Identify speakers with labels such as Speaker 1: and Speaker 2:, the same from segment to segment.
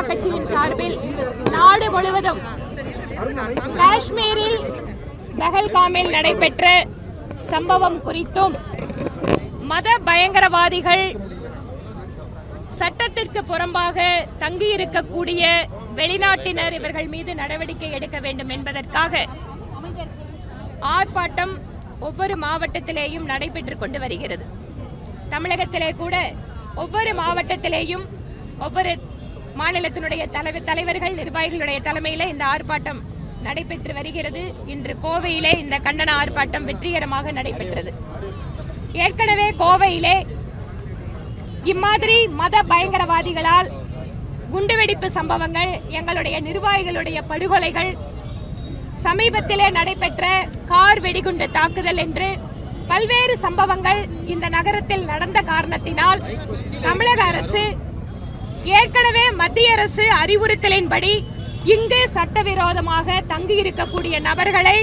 Speaker 1: கட்சியின் சார்பில் நாடு முழுவதும் காஷ்மீரில் பஹல்காமில் நடைபெற்ற சம்பவம் குறித்தும் மத பயங்கரவாதிகள் சட்டத்திற்கு புறம்பாக தங்கியிருக்கக்கூடிய வெளிநாட்டினர் இவர்கள் மீது நடவடிக்கை எடுக்க வேண்டும் என்பதற்காக ஆர்ப்பாட்டம் ஒவ்வொரு மாவட்டத்திலேயும் நடைபெற்றுக் கொண்டு வருகிறது. தமிழகத்திலே கூட ஒவ்வொரு மாவட்டத்திலேயும் ஒவ்வொரு மாநிலத்தினுடைய தலைவர்கள் நிர்வாகிகளுடைய தலைமையில இந்த ஆர்ப்பாட்டம் நடைபெற்று வருகிறது. இன்று கோவையிலே இந்த கண்டன ஆர்ப்பாட்டம் வெற்றிகரமாக நடைபெற்றது. ஏற்கனவே கோவையிலே இம்மாதிரி மத பயங்கரவாதிகளால் குண்டுவெடிப்பு சம்பவங்கள், எங்களுடைய நிர்வாகிகளுடைய படுகொலைகள், சமீபத்திலே நடைபெற்ற கார் வெடிகுண்டு தாக்குதல் என்று பல்வேறு சம்பவங்கள் இந்த நகரத்தில் நடந்த காரணத்தினால் தமிழக அரசு ஏற்கனவே மத்திய அரசு அறிவுறுத்தலின்படி இங்கு சட்டவிரோதமாக தங்கியிருக்கக்கூடிய நபர்களை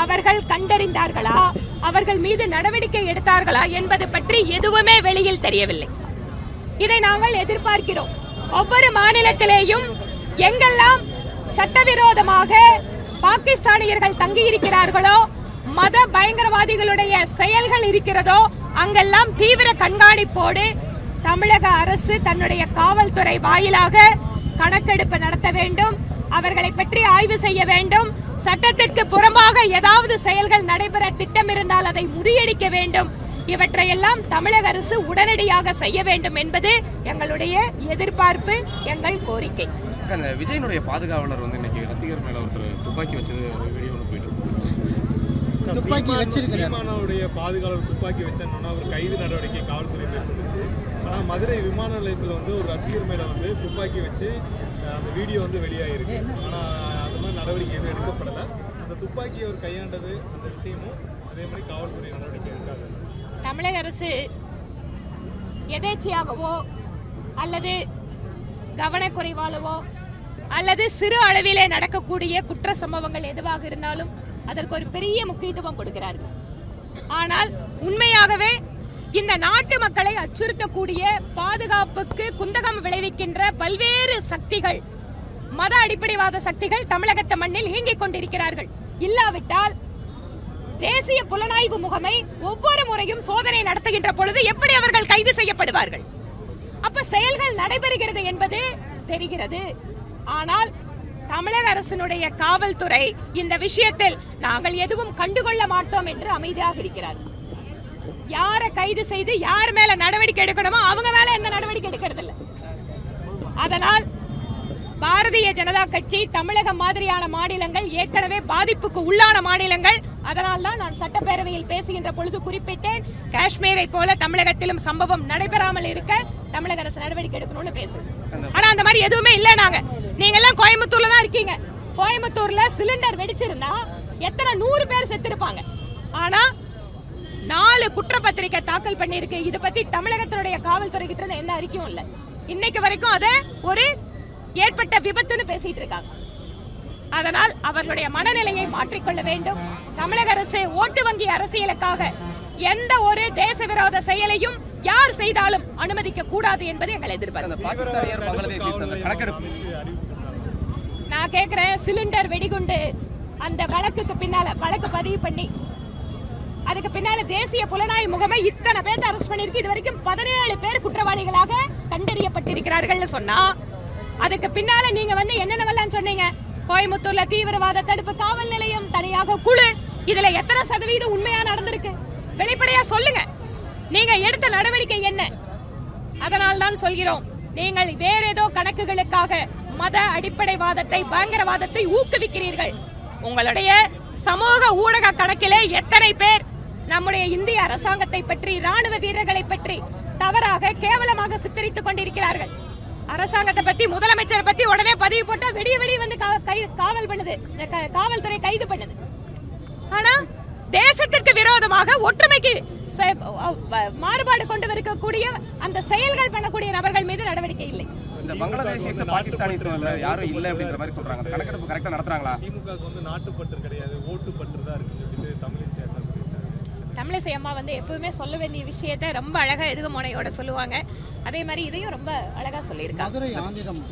Speaker 1: அவர்கள் கண்டறிந்தார்களா, அவர்கள் மீது நடவடிக்கை எடுத்தார்களா என்பது பற்றி எதுவுமே வெளியில் தெரியவில்லை. இதை நாங்கள் எதிர்பார்க்கிறோம். ஒவ்வொரு மாநிலத்திலேயும் எங்கெல்லாம் சட்டவிரோதமாக பாகிஸ்தானியர்கள் தங்கியிருக்கிறார்களோ, மத பயங்கரவாதிகளுடைய செயல்கள் இருக்கிறதோ, அங்கெல்லாம் தீவிர கண்காணிப்போடு தமிழக அரசு தன்னுடைய காவல்துறை வாயிலாக கணக்கெடுப்பு நடத்த வேண்டும். அவர்களை பற்றி ஆய்வு செய்ய வேண்டும். சட்டத்திற்கு புறம்பாக ஏதாவது செயல்கள் நடைபெற திட்டமிருந்தால் அதை முறியடிக்க வேண்டும். இவற்றையெல்லாம் தமிழக அரசு உடனடியாக செய்ய வேண்டும் என்பது எங்களுடைய எதிர்பார்ப்பு, எங்கள் கோரிக்கை.
Speaker 2: விஜயனுடைய பாதுகாவலர் இன்னைக்கு ரசிகர் மேல ஒருத்தர் துப்பாக்கி வச்சது வீடியோ போயிட்டு
Speaker 3: துப்பாக்கி வச்சிருக்காருடைய பாதுகாவலர் துப்பாக்கி வச்சோன்னா ஒரு கைது நடவடிக்கை காவல்துறை மேற்கொண்டுச்சு. ஆனால் மதுரை விமான நிலையத்தில் ஒரு ரசிகர் மேல துப்பாக்கி வச்சு அந்த வீடியோ வெளியாகிருக்கு. ஆனால் அது மாதிரி நடவடிக்கை எதுவும் எடுக்கப்படலை. அந்த துப்பாக்கி அவர் கையாண்டது அந்த விஷயமும் அதே மாதிரி காவல்துறை நடவடிக்கை எடுக்காது.
Speaker 1: தமிழக அரசு எதேச்சையாகவோ அல்லது கவனக்குறைவாலவோ அல்லது சிறு அளவிலே நடக்கக்கூடிய குற்ற சம்பவங்கள் எதுவாக இருந்தாலும் அதற்கு ஒரு பெரிய முக்கியத்துவம் கொடுக்கிறார்கள். ஆனால் உண்மையாகவே இந்த நாட்டு மக்களை அச்சுறுத்தக்கூடிய, பாதுகாப்புக்கு குந்தகம் விளைவிக்கின்ற பல்வேறு சக்திகள், மத அடிப்படைவாத சக்திகள் தமிழகத்து மண்ணில் இயங்கிக் கொண்டிருக்கிறார்கள். இல்லாவிட்டால் தேசிய புலனாய்வு முகமை ஒவ்வொரு முறையும் சோதனை நடத்துகின்ற பொழுது எப்படி அவர்கள் கைது செய்யப்படுவார்கள்? அப்ப செயல்கள் நடைபெறுகிறது என்பது தெரிகிறது. ஆனால் தமிழக அரசினுடைய காவல்துறை இந்த விஷயத்தில் நாங்கள் எதுவும் கண்டுகொள்ள மாட்டோம் என்று அமைதியாக இருக்கிறார். யாரை கைது செய்து யார் மேல நடவடிக்கை எடுக்கணுமோ அவங்க மேல எந்த நடவடிக்கை எடுக்கிறது இல்லை. அதனால் பாரதிய ஜனதா கட்சி தமிழகம் மாதிரியான மாநிலங்கள் ஏற்கனவே பாதிப்புக்கு உள்ளான மாநிலங்கள். அதனால்தான் நான் சட்டப்பேரவையில் பேசுகின்ற பொழுது குறிப்பிட்டேன், காஷ்மீரை போல தமிழகத்திலும் சம்பவம் நடைபெறாமல் இருக்க தமிழக அரசு நடவடிக்கை எடுக்கணும்னு பேசுவோம். ஆனா அந்த மாதிரி எதுவுமே இல்ல. நீங்க எல்லாம் கோயம்புத்தூர்ல தான் இருக்கீங்க. கோயம்புத்தூர்ல சிலிண்டர் வெடிச்சிருந்தா எத்தனை 100 பேர் செத்திருப்பாங்க. ஆனா 4 குற்றப்பத்திரிகை தாக்கல் பண்ணிருக்கு. இது பத்தி தமிழகத்தினுடைய காவல்துறை கிட்ட இருந்து எந்த அறிக்கையும் இல்ல. இன்னைக்கு வரைக்கும் அதை ஒரு ஏற்பட்ட விபத்துன்னு பேசிட்டு இருக்காங்க. அதனால் அவர்களுடைய மனநிலையை மாற்றிக்கொள்ள வேண்டும். தமிழக அரசு ஓட்டு வங்கி அரசியலுக்காக எந்த ஒரு தேச விரோத செயலையும் யார் செய்தாலும் அனுமதிக்க கூடாது என்பது எங்கள் எதிர்பார்ப்பு. நான் கேட்கிறேன், சிலிண்டர் வெடிகுண்டு அந்த வழக்குக்கு பின்னால வழக்கு பதிவு பண்ணி அதுக்கு பின்னால தேசிய புலனாய்வு முகமை இத்தனை பேர் அரெஸ்ட் பண்ணிருக்கு. இது வரைக்கும் 17 பேர் குற்றவாளிகளாக கண்டறியப்பட்டிருக்கிறார்கள் சொன்னா அதுக்கு பின்னால நீங்க என்னென்னவெல்லாம் சொன்னீங்க? கோயம்புத்தூர்ல தீவிரவாத தடுப்பு காவல் நிலையம், தனியாக குழு, இதுல எத்தனை சதவீதம் உண்மையா நடந்திருக்கு? வெளிப்படையா சொல்லுங்க. நீங்க எடுத்த நடவடிக்கை என்ன? அதனால் தான் சொல்கிறோம், நீங்கள் வேற ஏதோ கணக்குகளுக்காக மத அடிப்படைவாதத்தை, பயங்கரவாதத்தை ஊக்குவிக்கிறீர்கள். உங்களுடைய சமூக ஊடக கணக்கிலே எத்தனை பேர் நம்முடைய இந்திய அரசாங்கத்தை பற்றி, ராணுவ வீரர்களை பற்றி தவறாக கேவலமாக சித்தரித்துக் கொண்டிருக்கிறார்கள். அரசாங்கத்தை பத்தி, முதலமைச்சரை பத்தி உடனே பதிவு போட்டா வெடிய காவல் பண்ணுது, காவல்துறை கைது பண்ணுது. ஆனா தேசத்திற்கு விரோதமாக ஒற்றுமைக்கு மாறுபாடு கொண்டு வரக்கூடிய அந்த செயல்கள் பண்ணக்கூடிய நபர்கள் மீது நடவடிக்கை இல்லை.
Speaker 2: இந்த பங்களாதேஷ் பாகிஸ்தானிஸ் யாரும் இல்ல அப்படிங்கிற மாதிரி சொல்றாங்க. அந்த கணக்கெடுப்பு கரெக்ட்டா நடத்துறாங்களா?
Speaker 3: திமுக நாட்டுப்பற்று கிடையாது, ஓட்டுப்பற்று தான் இருக்கு சொல்லிட்டு
Speaker 1: தமிழிசை அம்மா எப்பவுமே சொல்ல வேண்டிய விஷயத்தை ரொம்ப அழகா எதுக முனையோட சொல்லுவாங்க. அதே மாதிரி இதையும் ரொம்ப அழகா சொல்லியிருக்காங்க.
Speaker 4: மதுரை ஆந்திரம்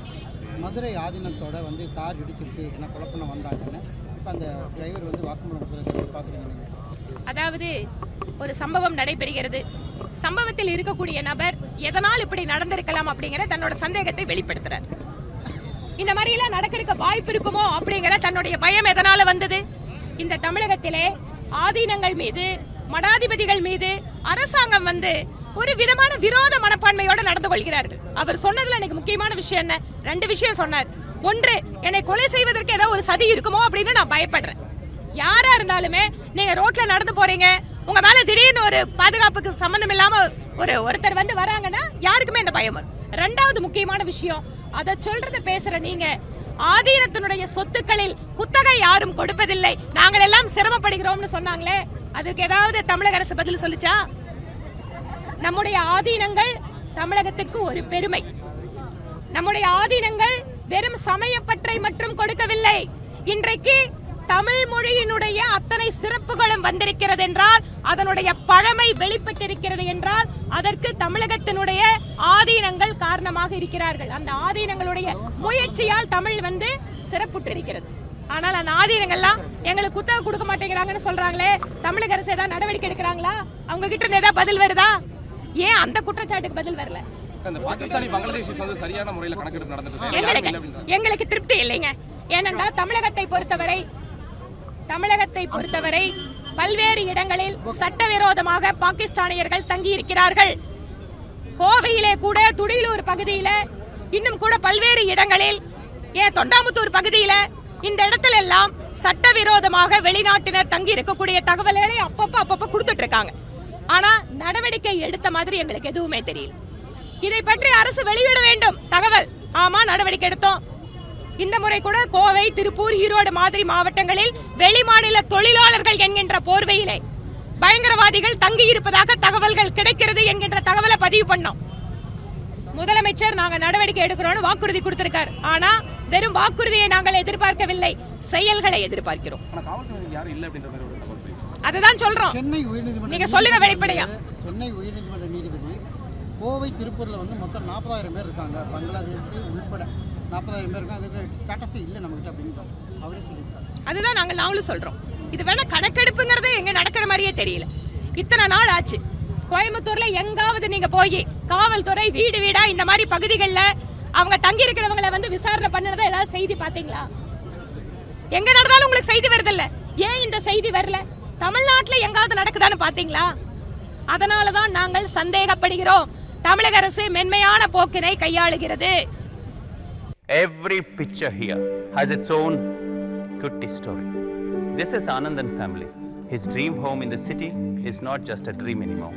Speaker 4: மதுரை ஆதீனத்தோட வந்து கார் இடிச்சிருக்கு என்ன கொலை பண்ண வந்தாங்கன்னு இப்போ அந்த டிரைவர் வந்து வாக்குமூலம் கொடுக்குறது பார்க்குறீங்க நீங்கள்?
Speaker 1: அதாவது ஒரு சம்பவம் நடைபெறுகிறது, சம்பவத்தில் இருக்கக்கூடிய நபர் எதனால் இப்படி நடந்திருக்கலாம் அப்படிங்கிற தன்னோட சந்தேகத்தை வெளிப்படுத்துறார். இந்த மாதிரி எல்லாம் நடக்கிறதுக்கு வாய்ப்பு இருக்குமோ அப்படிங்கிற தன்னுடைய பயம் எதனால வந்தது? இந்த தமிழகத்திலே ஆதீனங்கள் மீது, மடாதிபதிகள் மீது அரசாங்கம் வந்து ஒரு விதமான விரோத மனப்பான்மையோட நடந்து கொள்கிறார்கள். அவர் சொன்னதுல எனக்கு முக்கியமான விஷயம் என்ன? 2 விஷயம் சொன்னார். ஒன்று, என்னை கொலை செய்வதற்கு ஏதாவது ஒரு சதி இருக்குமோ அப்படின்னு நான் பயப்படுறேன். யாரா இருந்தாலுமே நீங்க ரோட்ல நடந்து போறீங்க, உங்க மேல திடீர்னு ஒரு பாதுகாப்புக்கு சம்பந்தம் இல்லாம ஒருத்தர் வந்து வராங்கன்னா யாருக்குமே இந்த பயம் வரும். 2வது முக்கியமான விஷயம், அத சொல்றத பேசுற நீங்க, ஆதீனத்தினுடைய சொத்துக்களில் குத்தகை யாரும் கொடுப்பதில்லை, நாங்கள் எல்லாம் சிரமப்படுகிறோம்னு சொன்னாங்களே, அதுக்கு ஏதாவது தமிழக அரசு பதில் சொல்லுச்சா? நம்முடைய ஆதீனங்கள் தமிழகத்துக்கு ஒரு பெருமை. நம்முடைய ஆதீனங்கள் வெறும் சமயப்பற்றை மட்டும் கொடுக்கவில்லை. இன்றைக்கு தமிழ் மொழியினுடைய அத்தனை சிறப்புகளும் வந்திருக்கிறது என்றால், அதனுடைய பழமை வெளிப்பட்டிருக்கிறது என்றால், அதற்கு தமிழகத்தினுடைய ஆதீனங்கள் காரணமாக இருக்கிறார்கள். அந்த ஆதீனங்களுடைய முயற்சியால் தமிழ் வந்து சிறப்புற்றிருக்கிறது. ஆனால் அந்த ஆதீனங்கள்லாம் எங்களுக்கு குத்தகை கொடுக்க மாட்டேங்கிறாங்கன்னு சொல்றாங்களே, தமிழக அரசு ஏதாவது நடவடிக்கை எடுக்கிறாங்களா? அவங்க கிட்ட இருந்து ஏதாவது பதில் வருதா? ஏன் அந்த குற்றச்சாட்டுக்கு பதில் வரல?
Speaker 2: அந்த பாகிஸ்தானி பங்களாதேஷ் வந்து சரியான முறையில் கணக்கெடுப்பு நடந்துட்டு
Speaker 1: எங்களுக்கு திருப்தி இல்லைங்க. ஏனென்றால் தமிழகத்தை பொறுத்தவரை பல்வேறு இடங்களில் சட்டவிரோதமாக பாகிஸ்தானியர்கள் தங்கி இருக்கிறார்கள். கோவையிலே கூட, துடியலூர் பகுதியில, இன்னும் கூட பல்வேறு இடங்களில், ஏன் தொண்டாமுத்தூர் பகுதியில, இந்த இடத்துல எல்லாம் சட்டவிரோதமாக வெளிநாட்டினர் தங்கி இருக்கக்கூடிய தகவல்களை அப்பப்ப கொடுத்துட்டு இருக்காங்க. ஆனா நடவடிக்கை எடுத்த மாதிரி எங்களுக்கு எதுவுமே தெரியல. இதை பற்றி அரசு வெளியிட வேண்டும் தகவல். ஆமா, நடவடிக்கை எடுத்தோம். இந்த முறை கூட கோவை, திருப்பூர், ஈரோடு மாதிரி மாவட்டங்களில் வெளிமாநில தொழிலாளர்கள் என்கின்ற போர்வையிலே பயங்கரவாதிகள் தங்கி இருப்பதாக தகவல்கள் கிடைக்கிறது என்கின்ற தகவலை பதிவு பண்ணோம். முதலமைச்சர் நாங்க நடவடிக்கை எடுக்கிறோம் வாக்குறுதி கொடுத்திருக்கார். ஆனா வெறும் வாக்குறுதியை நாங்கள் எதிர்பார்க்கவில்லை, செயல்களை எதிர்பார்க்கிறோம். அதுதான் சொல்றோம்.
Speaker 4: சென்னை உயர்நீதிமன்ற
Speaker 1: நீங்க சொல்லுங்க வெளிப்படையா.
Speaker 4: சென்னை உயர்நீதிமன்ற நீதிபதி கோவை, திருப்பூர்ல வந்து மொத்தம் 40,000 பேர் இருக்காங்க, பங்களாதேஷ் உள்பட 40,000 பேர் இருக்காங்க, அதுக்கு ஸ்டேட்டஸே இல்லை நம்மகிட்ட அப்படின்னு அவரே சொல்லியிருக்காரு.
Speaker 1: அதுதான் நாங்களும் சொல்றோம். இது வேணா கணக்கெடுப்புங்கிறது எங்க நடக்கிற மாதிரியே தெரியல. இத்தனை நாள் ஆச்சு. கோயம்புத்தூர்ல எங்காவது நீங்க போய் காவல்துறை வீடு வீடா இந்த மாதிரி பகுதிகளில் அவங்க தங்கி இருக்கிறவங்களை வந்து விசாரணை பண்ணறதா ஏதாவது செய்தி பாத்தீங்களா? எங்க நடந்தாலும் உங்களுக்கு செய்தி வருதில்ல. ஏன் இந்த செய்தி வரல? தமிழ்நாட்டுல எங்காவது நடக்குதான்னு பாத்தீங்களா? அதனாலதான் நாங்கள் சந்தேகப்படுகிறோம். தமிழக அரசு மென்மையான போக்கினை கையாளுகிறது.
Speaker 5: Every picture here has its own kutti story. This is Anandan family. His dream home in the city is not just a dream anymore.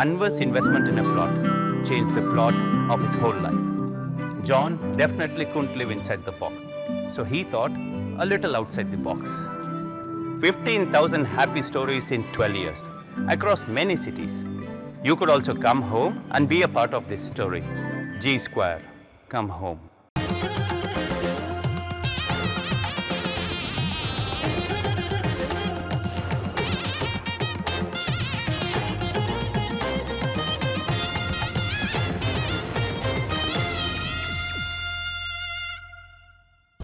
Speaker 5: Anwar's investment in a plot changed the plot of his whole life. John definitely couldn't live inside the box, so he thought a little outside the box. 15,000 happy stories in 12 years across many cities. You could also come home and be a part of this story. G Square, come home.